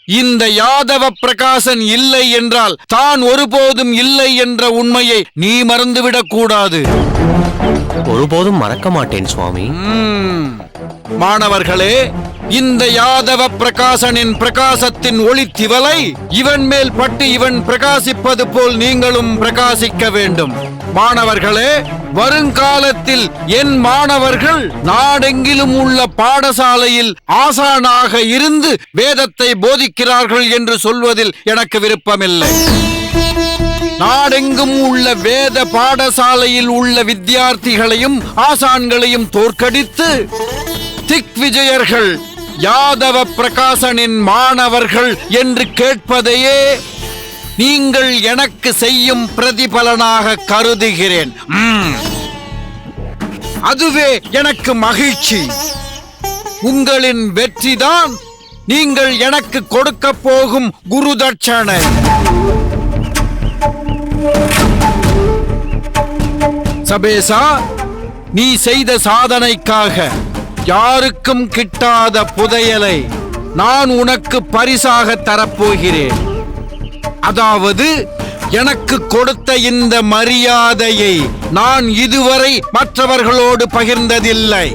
இந்த யாதவ பிரகாசன் இல்லை என்றால் தான் ஒருபோதும் இல்லை என்ற உண்மையை நீ மறந்துவிடக் கூடாது. ஒருபோதும் மறக்க மாட்டேன் சுவாமி. மாணவர்களே, இந்த யாதவ பிரகாசனின் பிரகாசத்தின் ஒளி திவலை இவன் மேல் பட்டு இவன் பிரகாசிப்பது போல் நீங்களும் பிரகாசிக்க வேண்டும். மாணவர்களே, வருங்காலத்தில் என் மாணவர்கள் நாடெங்கிலும் உள்ள பாடசாலையில் ஆசானாக இருந்து வேதத்தை போதிக்கிறார்கள் என்று சொல்வதில் எனக்கு விருப்பமில்லை. நாடெங்கும் உள்ள வேத பாடசாலையில் உள்ள வித்தியார்த்திகளையும் ஆசான்களையும் தோற்கடித்து திக்விஜயர்கள் யாதவ பிரகாசனின் மாணவர்கள் என்று கேட்பதையே நீங்கள் எனக்கு செய்யும் பிரதிபலனாக கருதுகிறேன். அதுவே எனக்கு மகிழ்ச்சி. உங்களின் வெற்றிதான் நீங்கள் எனக்கு கொடுக்க போகும் குரு தட்சணை. சபேசா, நீ செய்த சாதனைக்காக யாருக்கும் கிட்டாத புதையலை நான் உனக்கு பரிசாக தரப்போகிறேன். அதாவது, எனக்கு கொடுத்த இந்த மரியாதையை நான் இதுவரை மற்றவர்களோடு பகிர்ந்ததில்லை.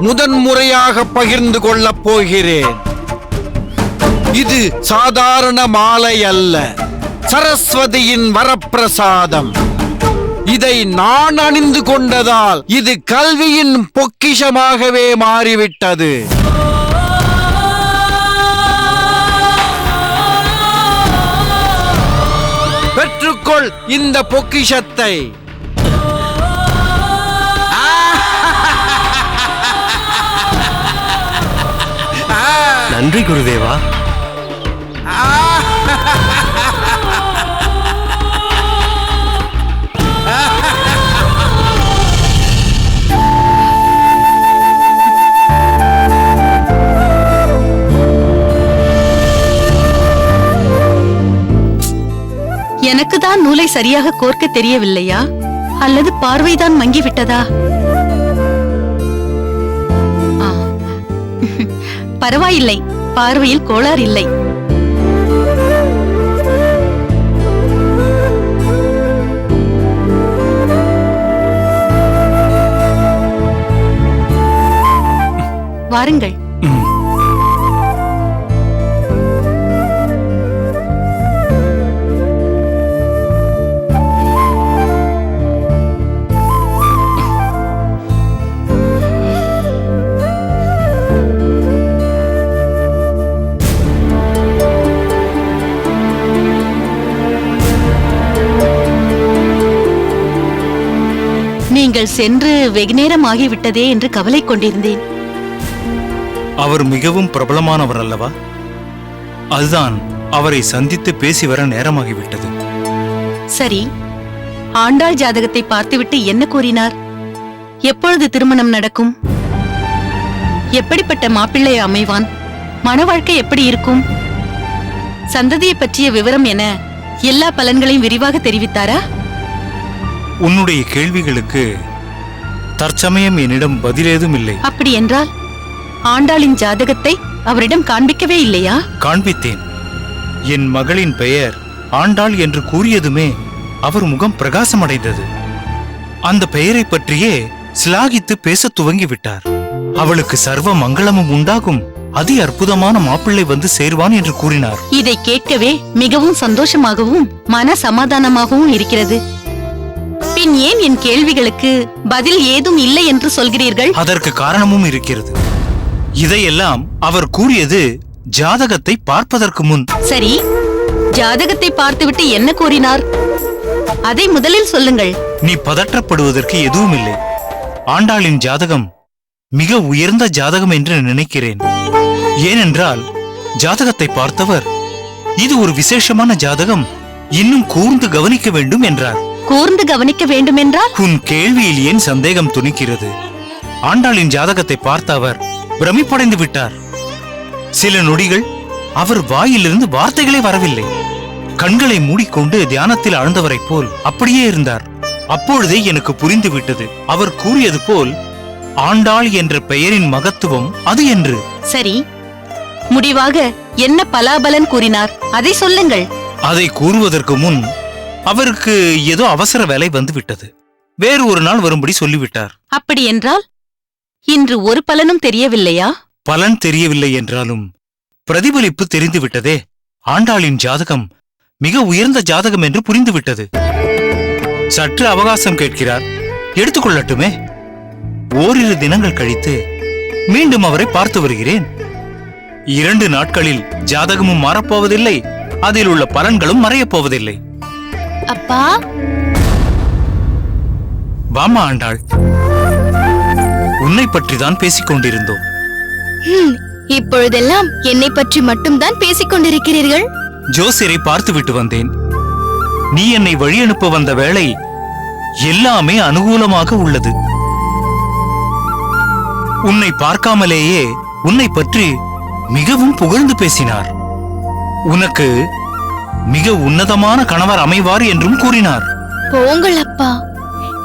முதன்முறையாக பகிர்ந்து கொள்ளப் போகிறேன். இது சாதாரண மாலை அல்ல, சரஸ்வதியின் வரப்பிரசாதம். இதை நான் அணிந்து கொண்டதால் இது கல்வியின் பொக்கிஷமாகவே மாறிவிட்டது. பெற்றுக்கொள் இந்த பொக்கிஷத்தை. நன்றி குருதேவா. எனக்கு தான் நூலை சரியாக கோர்க்க தெரியவில்லையா, அல்லது பார்வைதான் மங்கிவிட்டதா? பரவாயில்லை, பார்வையில் கோளாறு இல்லை. வாருங்கள். நீங்கள் சென்று வெகுநேரம் ஆகிவிட்டதே என்று கவலை கொண்டிருந்தேன். அவர் மிகவும் பிரபலமானவர் அல்லவா? அதுதான் அவரை சந்தித்து பேசி வர நேரமாகிவிட்டது. சரி, ஆண்டாள் ஜாதகத்தை பார்த்துவிட்டு என்ன கூறினார்? எப்பொழுது திருமணம் நடக்கும்? எப்படிப்பட்ட மாப்பிள்ளை அமைவான்? மன வாழ்க்கை எப்படி இருக்கும்? சந்ததியை பற்றிய விவரம் என எல்லா பலன்களையும் விரிவாக தெரிவித்தாரா? உன்னுடைய கேள்விகளுக்கு தற்சமயம் என்னிடம் பதிலேதும் இல்லை. அப்படி என்றால் ஆண்டாளின் ஜாதகத்தை அவரிடம் காண்பிக்கவே இல்லையா? காண்பித்தேன். என் மகளின் பெயர் ஆண்டாள் என்று கூறியதுமே அவர் முகம் பிரகாசமடைந்தது. அந்த பெயரை பற்றியே சிலாகித்து பேச துவங்கிவிட்டார். அவளுக்கு சர்வ மங்களமும் உண்டாகும், அதி அற்புதமான மாப்பிள்ளை வந்து சேர்வான் என்று கூறினார். இதை கேட்கவே மிகவும் சந்தோஷமாகவும் மன சமாதானமாகவும் இருக்கிறது. பின் ஏன் என் கேள்விகளுக்கு பதில் ஏதும் இல்லை என்று சொல்கிறீர்கள்? அதற்கு காரணமும் இருக்கிறது. இதையெல்லாம் அவர் கூறியது ஜாதகத்தை பார்ப்பதற்கு முன். சரி, ஜாதகத்தை பார்த்துவிட்டு என்ன கூறினார்? அதை முதலில் சொல்லுங்கள். நீ பதற்றப்படுவதற்கு எதுவும் இல்லை. ஆண்டாளின் ஜாதகம் மிக உயர்ந்த ஜாதகம் என்று நினைக்கிறேன். ஏனென்றால் ஜாதகத்தை பார்த்தவர் இது ஒரு விசேஷமான ஜாதகம், இன்னும் கூர்ந்து கவனிக்க வேண்டும் என்றார். கூர்ந்து கவனிக்க வேண்டும் என்றால்? உன் கேள்வியில் ஏன் சந்தேகம் துணிக்கிறது? ஆண்டாளின் ஜாதகத்தை பார்த்த அவர் பிரமிப்படைந்து விட்டார். சில நொடிகள் அவர் வாயிலிருந்து வார்த்தைகளே வரவில்லை. கண்களை மூடிக்கொண்டு தியானத்தில் ஆழ்ந்தவரைப் போல் அப்படியே இருந்தார். அப்பொழுதே எனக்கு புரிந்துவிட்டது, அவர் கூறியது போல் ஆண்டாள் என்ற பெயரின் மகத்துவம் அது என்று. சரி, முடிவாக என்ன பலாபலன் கூறினார்? அதை சொல்லுங்கள். அதை கூறுவதற்கு முன் அவருக்கு ஏதோ அவசர வேலை வந்துவிட்டது. வேறு ஒரு நாள் வரும்படி சொல்லிவிட்டார். அப்படி என்றால் இன்று ஒரு பலனும் தெரியவில்லையா? பலன் தெரியவில்லை என்றாலும் பிரதிபலிப்பு தெரிந்துவிட்டதே. ஆண்டாளின் ஜாதகம் மிக உயர்ந்த ஜாதகம் என்று புரிந்துவிட்டது. சற்று அவகாசம் கேட்கிறார், எடுத்துக்கொள்ளட்டுமே. ஓரிரு தினங்கள் கழித்து மீண்டும் அவரை பார்த்து வருகிறேன். 2 நாட்களில் ஜாதகமும் மாறப்போவதில்லை, அதில் உள்ள பலன்களும் மறையப் போவதில்லை. அப்பா, வாமா ஆண்டாள், உன்னை பற்றிதான் பேசிக் கொண்டிருந்தோம். இப்பொழுதெல்லாம் என்னை பற்றி மட்டும்தான் பேசிக் கொண்டிருக்கிறீர்கள். ஜோசியரை பார்த்துவிட்டு வந்தேன். நீ என்னை வழி அனுப்ப வந்த வேளை எல்லாமே அனுகூலமாக உள்ளது. உன்னை பார்க்காமலேயே உன்னை பற்றி மிகவும் புகழ்ந்து பேசினார். உனக்கு மிக உன்னதமான கணவர் அமைவார் என்றும் கூறினார். போங்கள் அப்பா,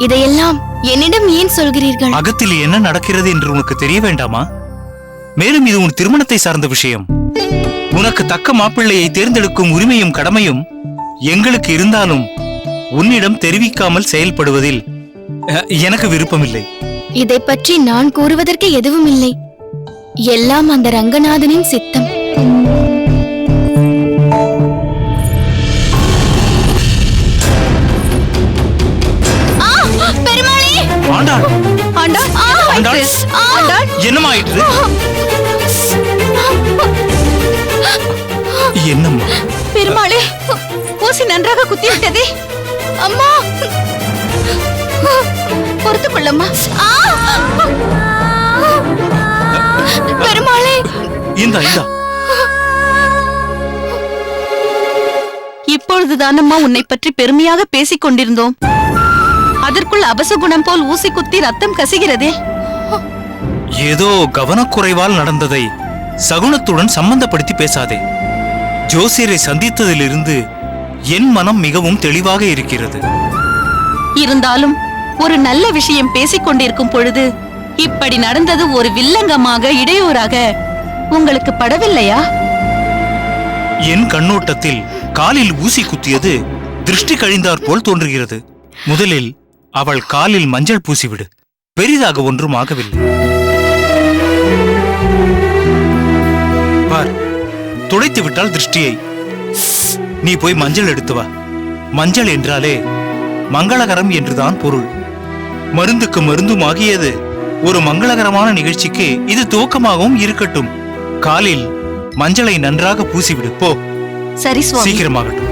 இதையெல்லாம் என்னிடம் ஏன் சொல்கிறீர்கள்? அகத்தில் என்ன நடக்கிறது என்று உனக்கு தெரிய வேண்டாமா? மேலும் இது உன் திருமணத்தை சார்ந்த விஷயம். உனக்கு தக்க மாப்பிள்ளையை தேர்ந்தெடுக்கும் உரிமையும் கடமையும் எங்களுக்கு இருந்தாலும் உன்னிடம் தெரிவிக்காமல் செயல்படுவதில் எனக்கு விருப்பமில்லை. இதை பற்றி நான் கூறுவதற்கு எதுவும் இல்லை. எல்லாம் அந்த ரங்கநாதனின் சித்தம். பெருமாளே! ஆண்டாள், ஆண்டாள், ஆண்டாள், ஆண்டாள், என்னமாயிற்று? என்னம்மா? பெருமாளே, ஊசி நன்றாக குத்திவிட்டதே. அம்மா, பொறுத்துக் கொள்ளம்மா. பெருமாளே! இந்தா இந்தா. இப்பொழுதுதானம்மா உன்னை பற்றி பெருமையாக பேசிக் கொண்டிருந்தோம். அதற்குள் அபசகுணம் போல் ஊசி குத்தி ரத்தம் கசிகிறதே. ஏதோ கவனக்குறைவால் நடந்ததை சகுனத்துடன் சம்பந்தப்படுத்தி பேசாதே. ஜோசியரை சந்தித்ததிலிருந்து என் மனம் மிகவும் தெளிவாக இருக்கிறது. இருந்தாலும் ஒரு நல்ல விஷயம் பேசிக் கொண்டிருக்கும் பொழுது இப்படி நடந்தது ஒரு வில்லங்கமாக, இடையூறாக உங்களுக்கு படவில்லையா? என் கண்ணோட்டத்தில் காலில் ஊசி குத்தியது திருஷ்டி கழிந்தாற் போல் தோன்றுகிறது. முதலில் அவள் காலில் மஞ்சள் பூசிவிடு. பெரிதாக ஒன்றும் ஆகவில்லை. பார், துடைத்து விட்டால் திருஷ்டியை. நீ போய் மஞ்சள் எடுத்து வா. மஞ்சள் என்றாலே மங்களகரம் என்றுதான் பொருள். மருந்துக்கு மருந்தும் ஆகியது. ஒரு மங்களகரமான நிகழ்ச்சிக்கு இது துவக்கமாகவும் இருக்கட்டும். காலில் மஞ்சளை நன்றாக பூசிவிடு. போ. சரி சுவாமி. சீக்கிரமாகட்டும்.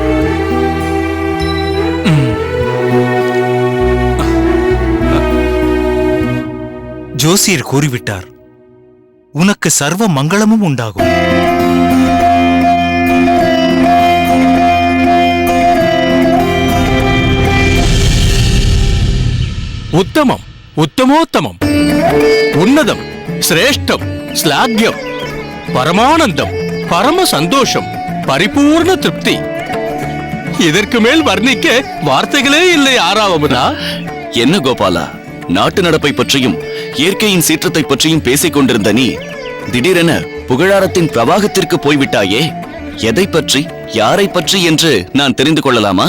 ஜோசியர் கூறிவிட்டார், உனக்கு சர்வ மங்களமும் உண்டாகும். உத்தமம், உத்தமோத்தமம், உன்னதம், சிரேஷ்டம், ஸ்லாக்யம், பரமானந்தம், பரம சந்தோஷம், பரிபூர்ண திருப்தி. இதற்கு மேல் வர்ணிக்க வார்த்தைகளே இல்லை. ஆறாவதா? என்ன கோபாலா, நாட்டு நடப்பை பற்றியும் இயற்கையின் சீற்றத்தை பற்றியும் பேசிக் கொண்டிருந்த நீ திடீரென புகழாரத்தின் பிரவாகத்திற்கு போய்விட்டாயே. எதை பற்றி, யாரை பற்றி என்று நான் தெரிந்து கொள்ளலாமா?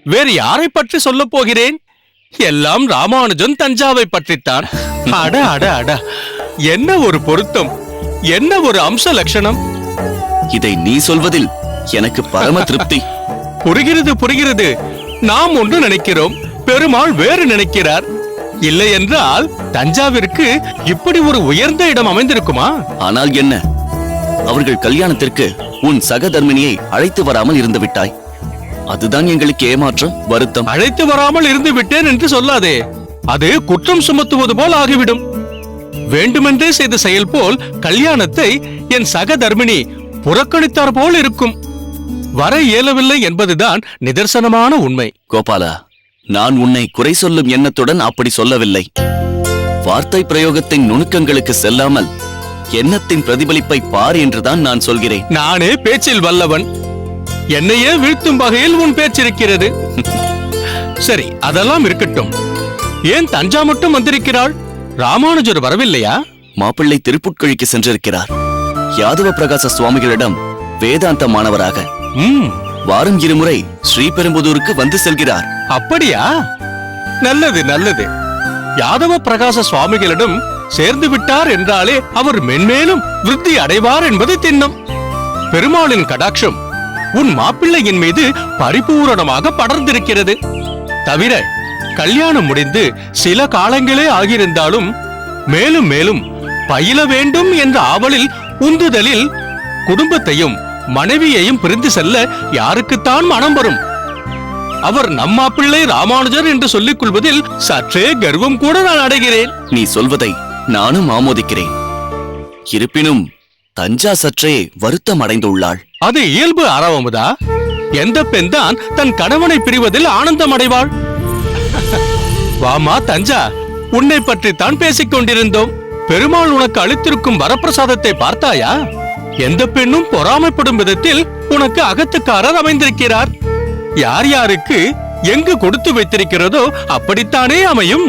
வேறு யாரை பற்றி சொல்லப் போகிறேன்? எல்லாம் ராமானுஜன் தஞ்சாவை பற்றித்தான். அட அட அட, என்ன ஒரு பொருத்தம், என்ன ஒரு அம்ச லட்சணம். இதை நீ சொல்வதில் எனக்கு பரம திருப்தி. புரிகிறது புரிகிறது. நாம் ஒன்று நினைக்கிறோம், பெருமாள் வேறு நினைக்கிறார். இல்லை என்றால் தஞ்சாவிற்கு இப்படி ஒரு உயர்ந்த இடம் அமைந்திருக்குமா? ஆனால் என்ன, அவர்கள் கல்யாணத்திற்கு உன் சகதர்மினியை அழைத்து வராமல் இருந்து விட்டாய். அதுதான் எங்களுக்கு ஏமாற்றம், வருத்தம். அழைத்து வராமல் இருந்து விட்டேன் என்று சொல்லாதே. அது குற்றம் சுமத்துவது போல் ஆகிவிடும். வேண்டுமென்றே செய்த செயல் போல் கல்யாணத்தை என் சகதர்மினி புறக்கணித்தார் போல் இருக்கும். வர இயலவில்லை என்பதுதான் நிதர்சனமான உண்மை. கோபாலா, நான் உன்னை குறை சொல்லும் எண்ணத்துடன் அப்படி சொல்லவில்லை. வார்த்தை பிரயோகத்தின் நுணுக்கங்களுக்கு செல்லாமல் எண்ணத்தின் பிரதிபலிப்பை பார் என்றுதான் நான் சொல்கிறேன். நானே பேச்சில் வல்லவன். என்னையே வீழ்த்தும் வகையில் உன் பேச்சிருக்கிறது. சரி, அதெல்லாம் இருக்கட்டும். ஏன் தஞ்சா மட்டும் வந்திருக்கிறாள்? ராமானுஜர் வரவில்லையா? மாப்பிள்ளை திருப்புட்கழிக்கு சென்றிருக்கிறார். யாதவ பிரகாச சுவாமிகளிடம் வேதாந்த மாணவராக ம், வாரம் இருமுறை ஸ்ரீபெரும்புதூருக்கு வந்து செல்கிறார். அப்படியா? நல்லது நல்லது. யாதவ பிரகாச சுவாமிகளிடம் சேர்ந்து விட்டார் என்றாலே அவர் மென்மேலும் விருத்தி அடைவார் என்பது திண்ணம். பெருமாளின் கடாட்சம் உன் மாப்பிள்ளையின் மீது பரிபூரணமாக படர்ந்திருக்கிறது. தவிர கல்யாணம் முடிந்து சில காலங்களே ஆகியிருந்தாலும் மேலும் மேலும் பயில வேண்டும் என்ற ஆவலில் உந்துதலில் குடும்பத்தையும் மனைவியையும் பிரிந்து செல்ல யாருக்குத்தான் மனம் வரும்? அவர் நம்மா பிள்ளை ராமானுஜர் என்று சொல்லிக் கொள்வதில் சற்றே கர்வம் கூட நான் அடைகிறேன். நீ சொல்வதை நானும் ஆமோதிக்கிறேன். இருப்பினும் தஞ்சா சற்றே வருத்தம் அடைந்துள்ளாள். அது இயல்பு ஆறாவமுதா. எந்த பெண் தான் தன் கணவனை பிரிவதில் ஆனந்தம் அடைவாள்? வாமா தஞ்சா, உன்னை பற்றித்தான் பேசிக் கொண்டிருந்தோம். பெருமாள் உனக்கு அளித்திருக்கும் வரப்பிரசாதத்தை பார்த்தாயா? எந்த பெண்ணும் பொறாமைப்படும் விதத்தில் உனக்கு அகத்துக்காரர் அமைந்திருக்கிறார். யார் யாருக்கு எங்கு கொடுத்து வைத்திருக்கிறதோ அப்படித்தானே அமையும்.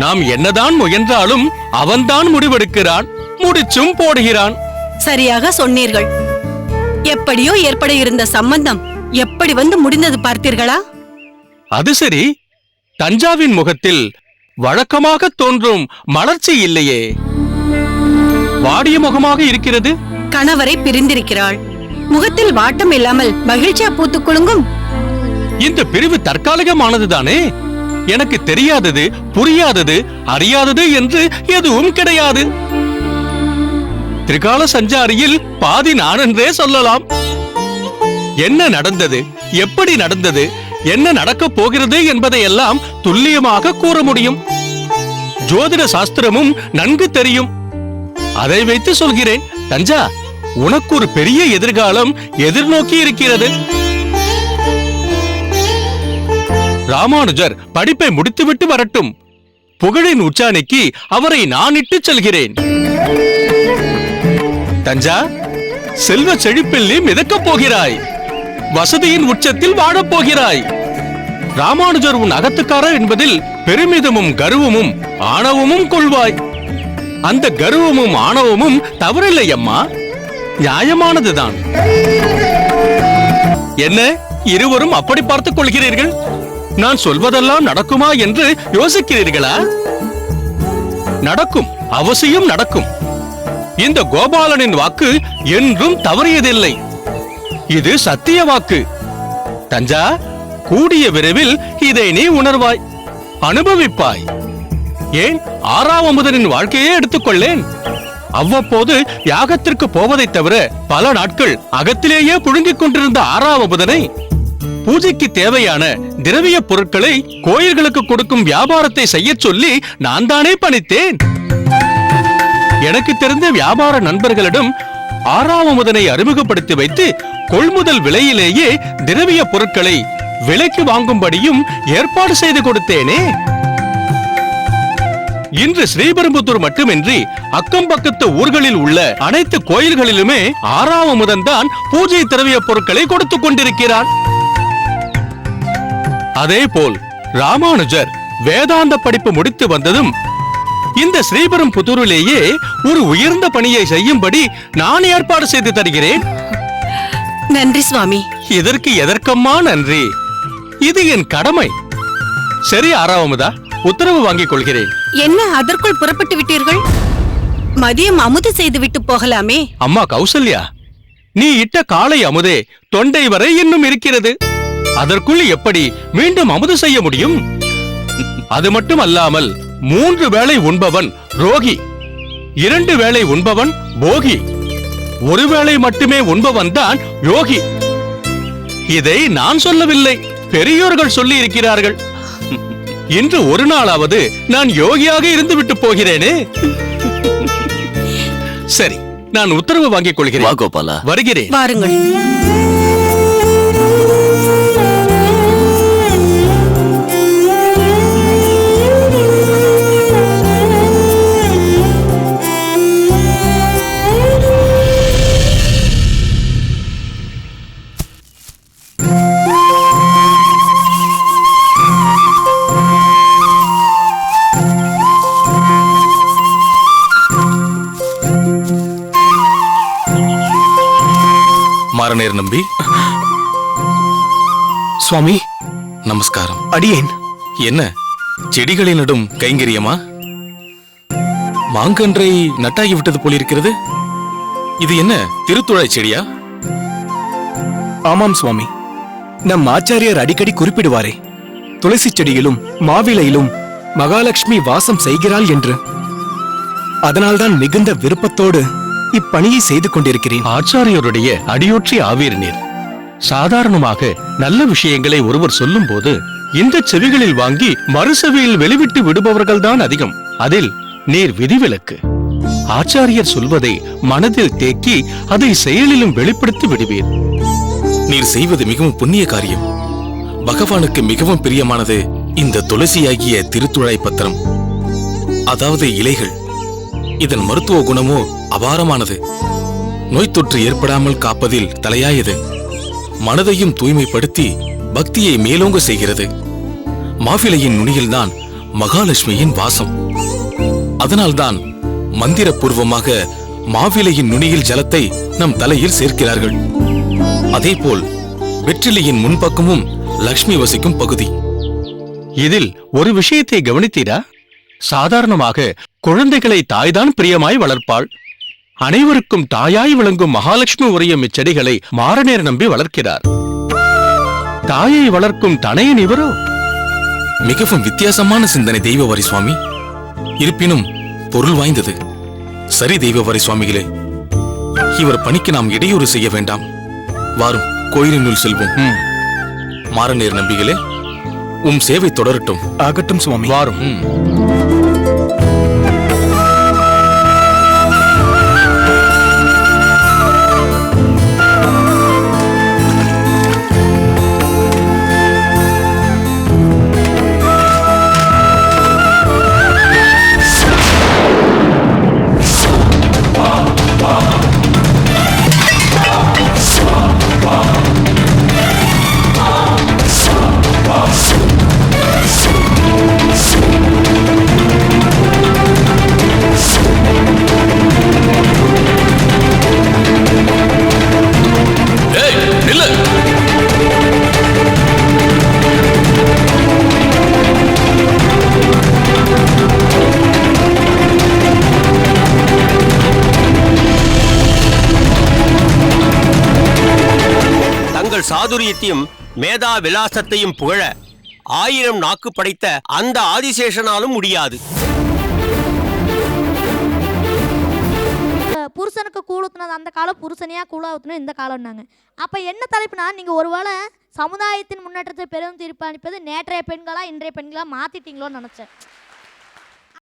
நாம் என்னதான் முயன்றாலும் அவன்தான் முடிவெடுக்கிறான், முடிச்சும் போடுகிறான். சரியாக சொன்னீர்கள். எப்படியோ ஏற்பட இருந்த சம்பந்தம் எப்படி வந்து முடிந்தது பார்த்தீர்களா? அது சரி, தஞ்சாவின் முகத்தில் வழக்கமாக தோன்றும் மலர்ச்சி இல்லையே, வாடிய முகமாக இருக்கிறது. கணவரை பிரிந்திருக்கிறாள். முகத்தில் வாட்டம் இல்லாமல் மகிழ்ச்சியா பூத்துக் குலுங்கும். இந்த பிரிவு தற்காலிகமானதுதானே. எனக்கு தெரியாதது, புரியாதது, அறியாதது என்று எதுவும் கிடையாது. திரிகால சஞ்சாரியில் பாதி நான் என்றே சொல்லலாம். என்ன நடந்தது, எப்படி நடந்தது, என்ன நடக்கப் போகிறது என்பதையெல்லாம் துல்லியமாக கூற முடியும். ஜோதிட சாஸ்திரமும் நன்கு தெரியும். அதை வைத்து சொல்கிறேன். தஞ்சா, உனக்கு ஒரு பெரிய எதிர்காலம் எதிர்நோக்கி இருக்கிறது. ராமானுஜர் படிப்பை முடித்துவிட்டு வரட்டும். புகழின் உச்சாணிக்கு அவரை நான் இட்டு செல்கிறேன். தஞ்சா, செல்வ செழிப்பில் நீ மிதக்கப் போகிறாய். வசதியின் உச்சத்தில் வாழப் போகிறாய். ராமானுஜர் உன் அகத்துக்காரர் என்பதில் பெருமிதமும் கர்வமும் ஆணவமும் கொள்வாய். அந்த கர்வமும் ஆணவமும் தவறில்லை அம்மா, நியாயமானதுதான். என்ன இருவரும் அப்படி பார்த்துக் கொள்கிறீர்கள்? நான் சொல்வதெல்லாம் நடக்குமா என்று யோசிக்கிறீர்களா? நடக்கும், அவசியம் நடக்கும். இந்த கோபாலனின் வாக்கு என்றும் தவறியதில்லை. இது சத்திய வாக்கு. தஞ்சா, கூடிய விரைவில் இதை நீ உணர்வாய், அனுபவிப்பாய். ஏன் ஆறாவமுதனின் வாழ்க்கையே எடுத்துக்கொள்ளேன். அவ்வப்போது யாகத்திற்கு போவதைத் தவிர பல நாட்கள் அகத்திலேயே புழுங்கிக் கொண்டிருந்த ஆறாவமுதனை பூஜைக்கு தேவையான திரவிய பொருட்களை கோயில்களுக்கு கொடுக்கும் வியாபாரத்தை செய்யச் சொல்லி நான் தானே பணித்தேன். எனக்கு தெரிந்த வியாபார நண்பர்களிடம் ஆறாவமுதனை அறிமுகப்படுத்தி வைத்து கொள்முதல் விலையிலேயே திரவிய பொருட்களை விலைக்கு வாங்கும்படியும் ஏற்பாடு செய்து கொடுத்தேனே. இன்று ஸ்ரீபெரும்புத்தூர் மட்டுமின்றி அக்கம் பக்கத்து ஊர்களில் உள்ள அனைத்து கோயில்களிலுமே ஆறாவமுதன் தான் பூஜை திரவிய பொருட்களை கொடுத்துக் கொண்டிருக்கிறார். அதேபோல் ராமானுஜர் வேதாந்த படிப்பு முடித்து வந்ததும் இந்த ஸ்ரீபெரும்புத்தூரிலேயே ஒரு உயர்ந்த பணியை செய்யும்படி நான் ஏற்பாடு செய்து தருகிறேன். நன்றி சுவாமி. இதற்கு எதற்கம்மா நன்றி? இது என் கடமை. சரி ஆறாவமுதா, உத்தரவு வாங்கிக் கொள்கிறேன். என்ன அதற்குள் புறப்பட்டு விட்டீர்கள்? மதியம் அமுது செய்து விட்டு போகலாமே. அம்மா கௌசல்யா, நீ இட்ட காலை அமுதே தொண்டை வரை இன்னும் இருக்கிறது. அதற்குள் எப்படி மீண்டும் அமுது செய்ய முடியும்? அது மட்டும் அல்லாமல் 3 வேளை உண்பவன் ரோகி, 2 வேளை உண்பவன் போகி, 1 வேளை மட்டுமே உண்பவன் தான் யோகி. இதை நான் சொல்லவில்லை, பெரியோர்கள் சொல்லி இருக்கிறார்கள். இன்று ஒரு நாளாவது நான் யோகியாக இருந்து விட்டு போகிறேனே. சரி, நான் உத்தரவு வாங்கிக் வா கொள்கிறேன். கோபாலா. வருகிறேன். வாருங்கள். நம்பி. சுவாமி நமஸ்காரம். அடியேன். என்ன செடிகளை நடும் கைங்கரியமா? மாங்கன்றை நட்டாகி விட்டது போலிருக்கிறது. இது என்ன திருத்துழாய் செடியா? ஆமாம் சுவாமி, நம் ஆச்சாரியர் அடிக்கடி குறிப்பிடுவாரே, துளசி செடியிலும் மாவிலையிலும் மகாலட்சுமி வாசம் செய்கிறாள் என்று. அதனால்தான் மிகுந்த விருப்பத்தோடு இப்பணியை செய்து கொண்டிருக்கிறேன். ஆச்சாரியருடைய அடியொற்றி ஆவீர் நீர். சாதாரணமாக நல்ல விஷயங்களை ஒருவர் சொல்லும் போது இந்த செவிகளில் வாங்கி மறுசெவியில் வெளிவிட்டு விடுபவர்கள்தான் அதிகம். அதில் நீர் விதிவிலக்கு. ஆச்சாரியர் சொல்வதை மனதில் தேக்கி அதை செயலிலும் வெளிப்படுத்தி விடுவீர். நீர் செய்வது மிகவும் புண்ணிய காரியம். பகவானுக்கு மிகவும் பிரியமானது இந்த துளசியாகிய திருத்துழாய் பத்திரம், அதாவது இலைகள். இதன் மருத்துவ குணமோ அபாரமானது. நோய் தொற்று ஏற்படாமல் காப்பதில் தலையாயது. மனதையும் தூய்மைப்படுத்தி பக்தியை மேலோங்க செய்கிறது. மாவிலையின் நுனியில்தான் மகாலட்சுமியின் வாசம். அதனால்தான் மந்திரபூர்வமாக மாவிலையின் நுனியில் ஜலத்தை நம் தலையில் சேர்க்கிறார்கள். அதேபோல் வெற்றிலையின் முன்பக்கமும் லக்ஷ்மி வசிக்கும் பகுதி. இதில் ஒரு விஷயத்தை கவனித்தீரா? சாதாரணமாக குழந்தைகளை தாய்தான் பிரியமாய் வளர்ப்பாள். அனைவருக்கும் தாயாய் விளங்கும் மகாலட்சுமி உரையும் இச்செடிகளை மாரநேர் நம்பி வளர்க்கிறார். தாயை வளர்க்கும் தனையன் இவரோ? மிகவும் வித்தியாசமான சிந்தனை தெய்வவாரி சுவாமி. இருப்பினும் பொருள் வாய்ந்தது. சரி தெய்வவாரி சுவாமிகளே, இவர் பணிக்கு நாம் இடையூறு செய்ய வேண்டாம். வாரும் கோயிலினுள் செல்வோம். மாரநேர் நம்பிகளே, உம் சேவை தொடரட்டும். ஆகட்டும் சுவாமி. வாரும். சாதுரியத்தையும் மேதா விலாசத்தையும் புகழ 1000 நாக்கு படைத்த அந்த ஆதிசேஷனாலும் முடியாது. புருஷனுக்கு கூழ் ஊத்துனது அந்த காலம், புருஷனையா கூழா ஊத்துனது இந்த காலம்னாங்க. அப்ப என்ன தலைப்புனா, நீங்க ஒருவேளை சமுதாயத்தின் முன்னேற்றத்தை பெரும் தீர்ப்பு அளிப்பது நேற்றைய பெண்களா இன்றைய பெண்களா மாத்திட்டீங்களோன்னு நினைச்சேன்.